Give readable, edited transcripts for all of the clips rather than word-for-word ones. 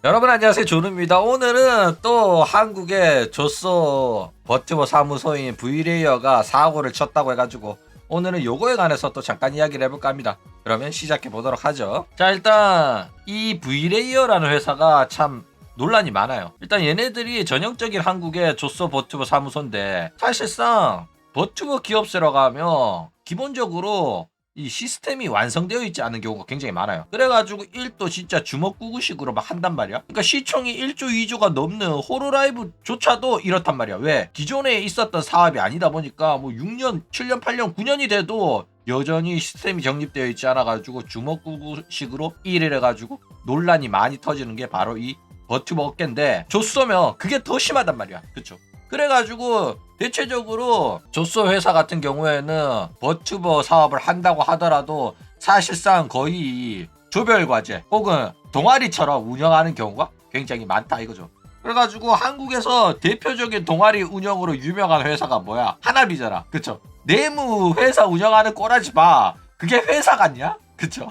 여러분 안녕하세요, 조누입니다. 오늘은 또 한국의 조쏘 버튜버 사무소인 V레이어가 사고를 쳤다고 해가지고 오늘은 요거에 관해서 또 잠깐 이야기를 해볼까 합니다. 그러면 시작해 보도록 하죠. 자, 일단 이 V레이어라는 회사가 참 논란이 많아요. 일단 얘네들이 전형적인 한국의 조쏘 버튜버 사무소인데, 사실상 버튜버 기업체라고 하면 기본적으로 이 시스템이 완성되어 있지 않은 경우가 굉장히 많아요. 그래가지고 일도 진짜 주먹구구식으로 막 한단 말이야. 그러니까 시총이 1조 2조가 넘는 호로라이브조차도 이렇단 말이야. 왜? 기존에 있었던 사업이 아니다 보니까 뭐 6년, 7년, 8년, 9년이 돼도 여전히 시스템이 정립되어 있지 않아가지고 주먹구구식으로 일을 해가지고 논란이 많이 터지는 게 바로 이 버튜버 업계인데, 조쏘면 그게 더 심하단 말이야. 그쵸? 그래가지고 대체적으로 조쏘 회사 같은 경우에는 버튜버 사업을 한다고 하더라도 사실상 거의 조별과제 혹은 동아리처럼 운영하는 경우가 굉장히 많다 이거죠. 그래가지고 한국에서 대표적인 동아리 운영으로 유명한 회사가 뭐야? 하나비잖아. 그쵸? 내무 회사 운영하는 꼬라지 봐. 그게 회사 같냐? 그쵸?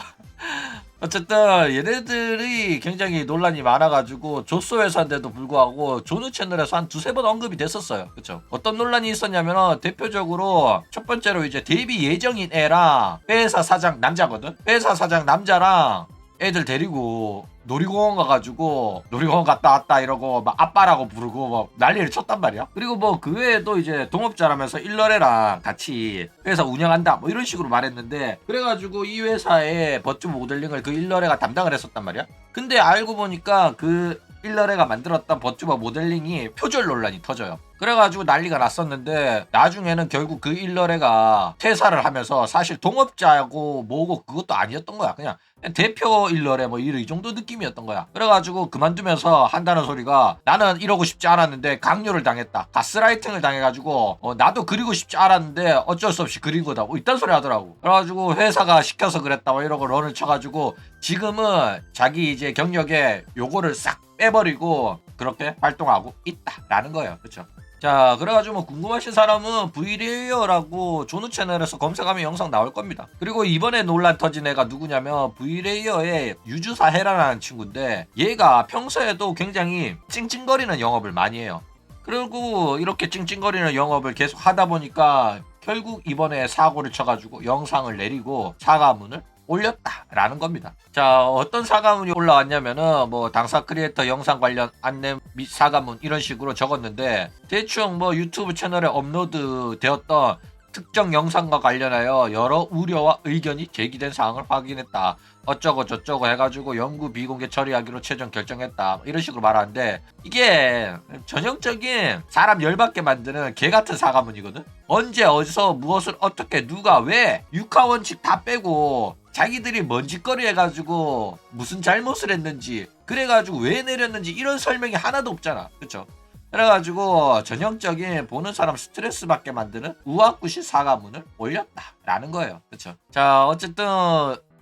어쨌든 얘네들이 굉장히 논란이 많아가지고 조쏘 회사인데도 불구하고 조누 채널에서 한 두세 번 언급이 됐었어요. 그쵸? 어떤 논란이 있었냐면 대표적으로 첫 번째로 이제 데뷔 예정인 애랑 회사 사장 남자거든? 회사 사장 남자랑 애들 데리고 놀이공원 가가지고 놀이공원 갔다 왔다 이러고 막 아빠라고 부르고 막 난리를 쳤단 말이야. 그리고 뭐 그 외에도 이제 동업자라면서 일러레랑 같이 회사 운영한다 뭐 이런 식으로 말했는데, 그래가지고 이 회사의 버튜버 모델링을 그 일러레가 담당을 했었단 말이야. 근데 알고 보니까 그 일러레가 만들었던 버튜버 모델링이 표절 논란이 터져요. 그래가지고 난리가 났었는데, 나중에는 결국 그 일러레가 퇴사를 하면서 사실 동업자고 뭐고 그것도 아니었던 거야. 그냥 대표 일러레 뭐 이 정도 느낌이었던 거야. 그래가지고 그만두면서 한다는 소리가, 나는 이러고 싶지 않았는데 강요를 당했다, 가스라이팅을 당해가지고 나도 그리고 싶지 않았는데 어쩔 수 없이 그린 거다 뭐 이딴 소리 하더라고. 그래가지고 회사가 시켜서 그랬다 뭐 이러고 런을 쳐가지고 지금은 자기 이제 경력에 요거를 싹 빼버리고 그렇게 활동하고 있다라는 거예요. 그렇죠? 자, 그래가지고 뭐 궁금하신 사람은 V레이어라고 조누 채널에서 검색하면 영상 나올 겁니다. 그리고 이번에 논란 터진 애가 누구냐면 V레이어의 유주사 헤라라는 친구인데, 얘가 평소에도 굉장히 찡찡거리는 영업을 많이 해요. 그리고 이렇게 찡찡거리는 영업을 계속 하다 보니까 결국 이번에 사고를 쳐가지고 영상을 내리고 사과문을 올렸다라는 겁니다. 자, 어떤 사과문이 올라왔냐면은 뭐 당사 크리에이터 영상 관련 안내 및 사과문 이런 식으로 적었는데, 대충 뭐 유튜브 채널에 업로드 되었던 특정 영상과 관련하여 여러 우려와 의견이 제기된 사항을 확인했다, 어쩌고 저쩌고 해가지고 영구 비공개 처리하기로 최종 결정했다 이런 식으로 말하는데, 이게 전형적인 사람 열받게 만드는 개같은 사과문이거든. 언제 어디서 무엇을 어떻게 누가 왜 육하원칙 다 빼고 자기들이 먼지거리 해가지고 무슨 잘못을 했는지 그래가지고 왜 내렸는지 이런 설명이 하나도 없잖아. 그쵸? 그래가지고 전형적인 보는 사람 스트레스 받게 만드는 우악구시 사과문을 올렸다라는 거예요. 그쵸? 자, 어쨌든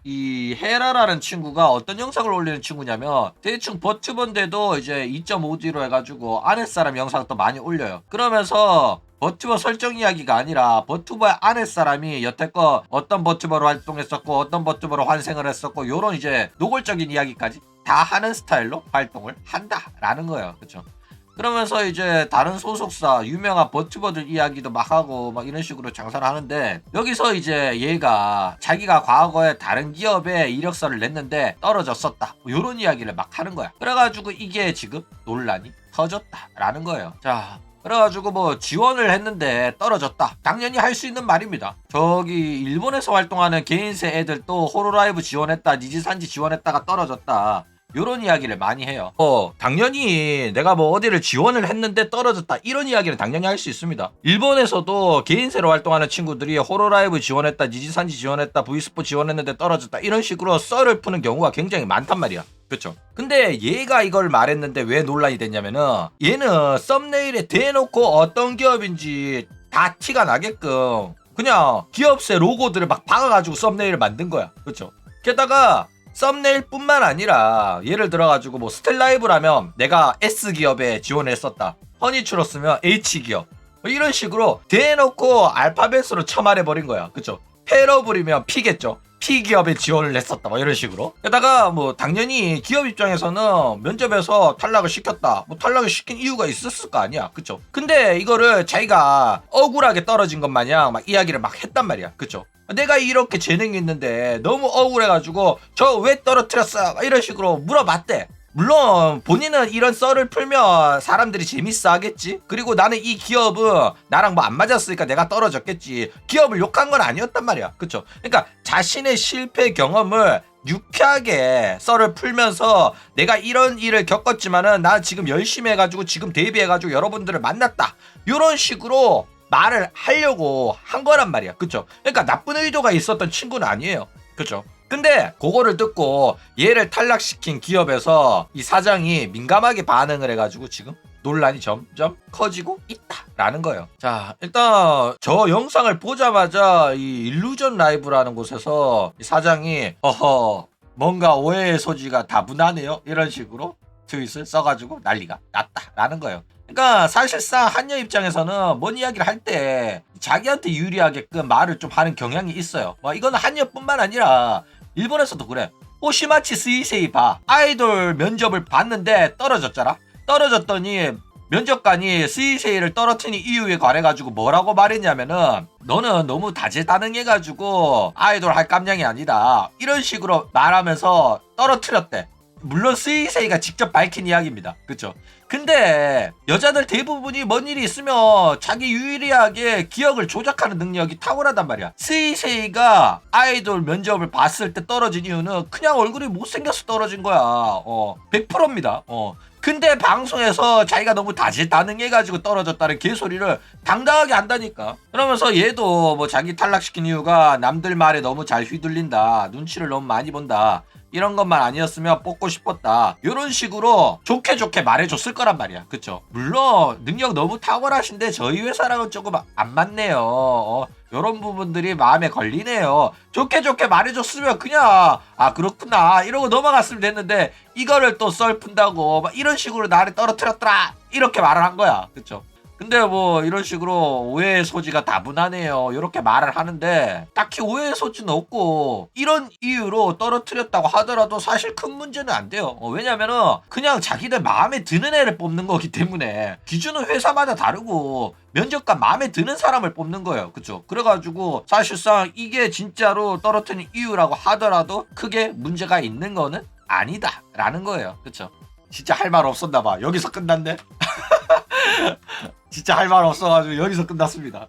이 헤라라는 친구가 어떤 영상을 올리는 친구냐면, 대충 버튜버인데도 이제 2.5D로 해가지고 아랫사람 영상을 또 많이 올려요. 그러면서 버튜버 설정 이야기가 아니라 버튜버의 아랫사람이 여태껏 어떤 버튜버로 활동했었고 어떤 버튜버로 환생을 했었고 요런 이제 노골적인 이야기까지 다 하는 스타일로 활동을 한다라는 거예요. 그쵸? 그러면서 이제 다른 소속사 유명한 버튜버들 이야기도 막 하고 막 이런 식으로 장사를 하는데, 여기서 이제 얘가 자기가 과거에 다른 기업에 이력서를 냈는데 떨어졌었다 뭐 이런 이야기를 막 하는 거야. 그래가지고 이게 지금 논란이 터졌다라는 거예요. 자, 그래가지고 뭐 지원을 했는데 떨어졌다, 당연히 할 수 있는 말입니다. 저기 일본에서 활동하는 개인세 애들도 호로라이브 지원했다, 니지산지 지원했다가 떨어졌다 요런 이야기를 많이 해요. 당연히 내가 뭐 어디를 지원을 했는데 떨어졌다 이런 이야기는 당연히 할 수 있습니다. 일본에서도 개인세로 활동하는 친구들이 호로라이브 지원했다, 니지산지 지원했다, V스포 지원했는데 떨어졌다 이런 식으로 썰을 푸는 경우가 굉장히 많단 말이야. 그쵸? 근데 얘가 이걸 말했는데 왜 논란이 됐냐면은, 얘는 썸네일에 대놓고 어떤 기업인지 다 티가 나게끔 그냥 기업세 로고들을 막 박아가지고 썸네일을 만든 거야. 그쵸? 게다가 썸네일 뿐만 아니라 예를 들어가지고 뭐 스텔라이브라면 내가 S기업에 지원했었다, 허니츄러스면 H기업 뭐 이런 식으로 대놓고 알파벳으로 처말해버린 거야. 그쵸? 페러블이면 P겠죠? P기업에 지원을 했었다 뭐 이런 식으로. 게다가 뭐 당연히 기업 입장에서는 면접에서 탈락을 시켰다, 뭐 탈락을 시킨 이유가 있었을 거 아니야, 그쵸? 근데 이거를 자기가 억울하게 떨어진 것 마냥 막 이야기를 막 했단 말이야, 그쵸? 내가 이렇게 재능이 있는데 너무 억울해가지고 저 왜 떨어뜨렸어 이런 식으로 물어봤대. 물론 본인은 이런 썰을 풀면 사람들이 재밌어 하겠지. 그리고 나는 이 기업은 나랑 뭐 안 맞았으니까 내가 떨어졌겠지. 기업을 욕한 건 아니었단 말이야, 그쵸? 그러니까 자신의 실패 경험을 유쾌하게 썰을 풀면서 내가 이런 일을 겪었지만은 나 지금 열심히 해가지고 지금 데뷔해가지고 여러분들을 만났다, 이런 식으로 말을 하려고 한 거란 말이야, 그쵸? 그러니까 나쁜 의도가 있었던 친구는 아니에요, 그쵸? 근데 그거를 듣고 얘를 탈락시킨 기업에서 이 사장이 민감하게 반응을 해가지고 지금 논란이 점점 커지고 있다라는 거예요. 자, 일단 저 영상을 보자마자 이 일루전 라이브라는 곳에서 이 사장이 허허 뭔가 오해의 소지가 다분하네요, 이런 식으로 트윗을 써가지고 난리가 났다라는 거예요. 그러니까 사실상 한여 입장에서는 뭔 이야기를 할 때 자기한테 유리하게끔 말을 좀 하는 경향이 있어요. 뭐 이거는 한여뿐만 아니라 일본에서도 그래. 오시마치 스이세이 봐. 아이돌 면접을 봤는데 떨어졌잖아. 떨어졌더니 면접관이 스이세이를 떨어뜨린 이유에 관해가지고 뭐라고 말했냐면은 너는 너무 다재다능해가지고 아이돌 할 깜냥이 아니다, 이런 식으로 말하면서 떨어뜨렸대. 물론 스이세이가 직접 밝힌 이야기입니다, 그쵸? 근데 여자들 대부분이 뭔 일이 있으면 자기 유리하게 기억을 조작하는 능력이 탁월하단 말이야. 스이세이가 아이돌 면접을 봤을 때 떨어진 이유는 그냥 얼굴이 못생겨서 떨어진 거야. 100%입니다. 근데 방송에서 자기가 너무 다재다능해가지고 떨어졌다는 개소리를 당당하게 한다니까. 그러면서 얘도 뭐 자기 탈락시킨 이유가 남들 말에 너무 잘 휘둘린다, 눈치를 너무 많이 본다, 이런 것만 아니었으면 뽑고 싶었다, 이런 식으로 좋게 말해줬을 거란 말이야, 그쵸? 물론 능력 너무 탁월하신데 저희 회사랑은 조금 안 맞네요. 이런 부분들이 마음에 걸리네요. 좋게 말해줬으면 그냥 아 그렇구나 이러고 넘어갔으면 됐는데 이거를 또 썰 푼다고 막 이런 식으로 나를 떨어뜨렸더라 이렇게 말을 한 거야, 그쵸? 근데 뭐 이런 식으로 오해의 소지가 다분하네요, 이렇게 말을 하는데 딱히 오해의 소지는 없고 이런 이유로 떨어뜨렸다고 하더라도 사실 큰 문제는 안 돼요. 왜냐면은 그냥 자기들 마음에 드는 애를 뽑는 거기 때문에 기준은 회사마다 다르고 면접관 마음에 드는 사람을 뽑는 거예요, 그쵸? 그래가지고 사실상 이게 진짜로 떨어뜨린 이유라고 하더라도 크게 문제가 있는 거는 아니다 라는 거예요, 그쵸? 진짜 할 말 없었나봐. 여기서 끝났네. 진짜 할 말 없어가지고 여기서 끝났습니다.